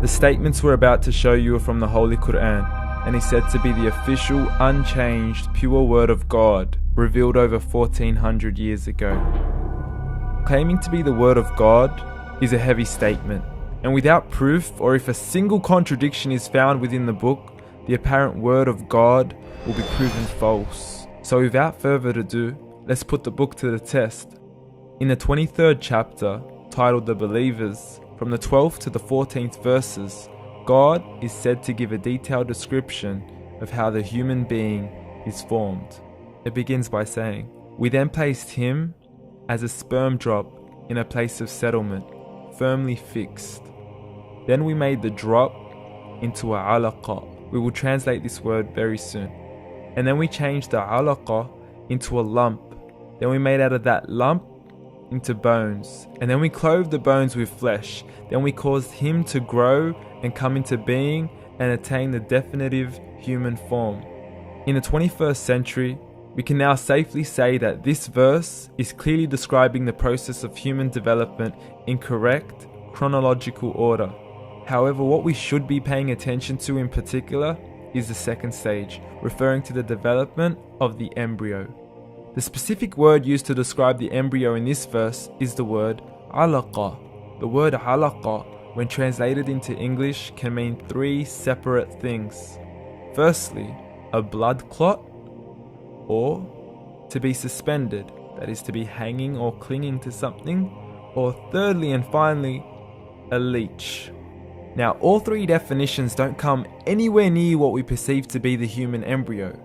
The statements we're about to show you are from the Holy Quran, and is said to be the official, unchanged, pure word of God, revealed over 1400 years ago. Claiming to be the word of God is a heavy statement, and without proof, or if a single contradiction is found within the book, the apparent word of God will be proven false. So without further ado, let's put the book to the test. In the 23rd chapter, titled The Believers, from the 12th to the 14th verses, God is said to give a detailed description of how the human being is formed. It begins by saying, "We then placed him as a sperm drop in a place of settlement, firmly fixed. Then we made the drop into a alaqa." We will translate this word very soon. "And then we changed the alaqa into a lump. Then we made out of that lump into bones. And then we clothed the bones with flesh. Then we caused him to grow and come into being and attain the definitive human form." In the 21st century, we can now safely say that this verse is clearly describing the process of human development in correct chronological order. However, what we should be paying attention to in particular is the second stage, referring to the development of the embryo. The specific word used to describe the embryo in this verse is the word alaqa. The word alaqa, when translated into English, can mean three separate things. Firstly, a blood clot, or to be suspended, that is to be hanging or clinging to something, or thirdly and finally, a leech. Now, all three definitions don't come anywhere near what we perceive to be the human embryo.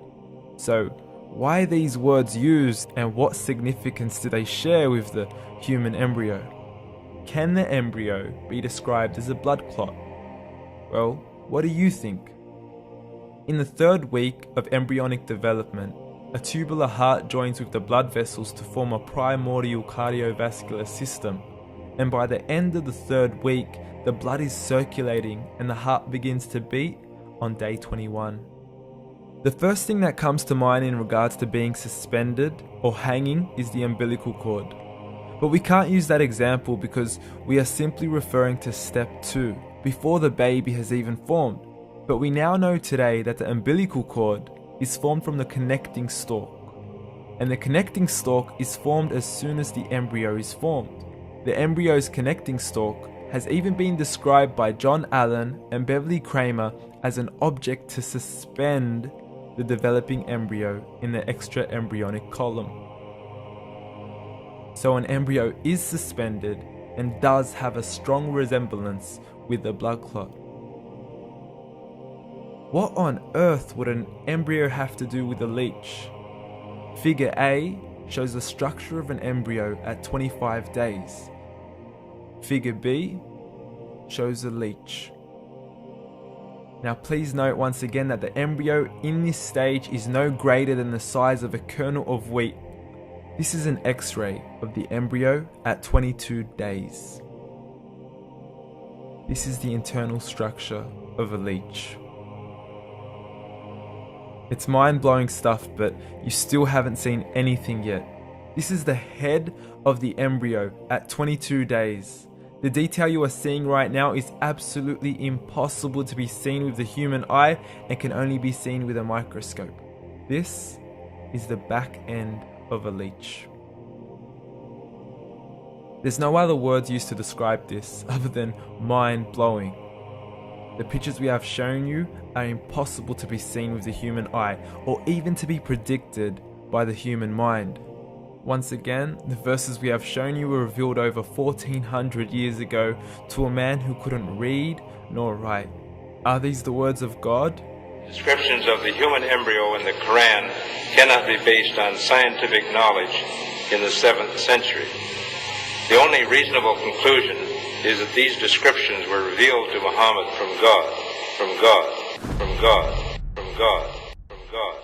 So, why are these words used, and what significance do they share with the human embryo? Can the embryo be described as a blood clot? Well, what do you think? In the 3rd week of embryonic development, a tubular heart joins with the blood vessels to form a primordial cardiovascular system, and by the end of the 3rd week, the blood is circulating and the heart begins to beat on day 21. The first thing that comes to mind in regards to being suspended or hanging is the umbilical cord. But we can't use that example because we are simply referring to step 2, before the baby has even formed. But we now know today that the umbilical cord is formed from the connecting stalk. And the connecting stalk is formed as soon as the embryo is formed. The embryo's connecting stalk has even been described by John Allen and Beverly Kramer as an object to suspend the developing embryo in the extra-embryonic column. So an embryo is suspended and does have a strong resemblance with the blood clot. What on earth would an embryo have to do with a leech? Figure A shows the structure of an embryo at 25 days. Figure B shows a leech. Now please note once again that the embryo in this stage is no greater than the size of a kernel of wheat. This is an X-ray of the embryo at 22 days. This is the internal structure of a leech. It's mind-blowing stuff, but you still haven't seen anything yet. This is the head of the embryo at 22 days. The detail you are seeing right now is absolutely impossible to be seen with the human eye and can only be seen with a microscope. This is the back end of a leech. There's no other words used to describe this other than mind-blowing. The pictures we have shown you are impossible to be seen with the human eye or even to be predicted by the human mind. Once again, the verses we have shown you were revealed over 1400 years ago to a man who couldn't read nor write. Are these the words of God? Descriptions of the human embryo in the Quran cannot be based on scientific knowledge in the 7th century. The only reasonable conclusion is that these descriptions were revealed to Muhammad from God, from God, from God, from God, from God.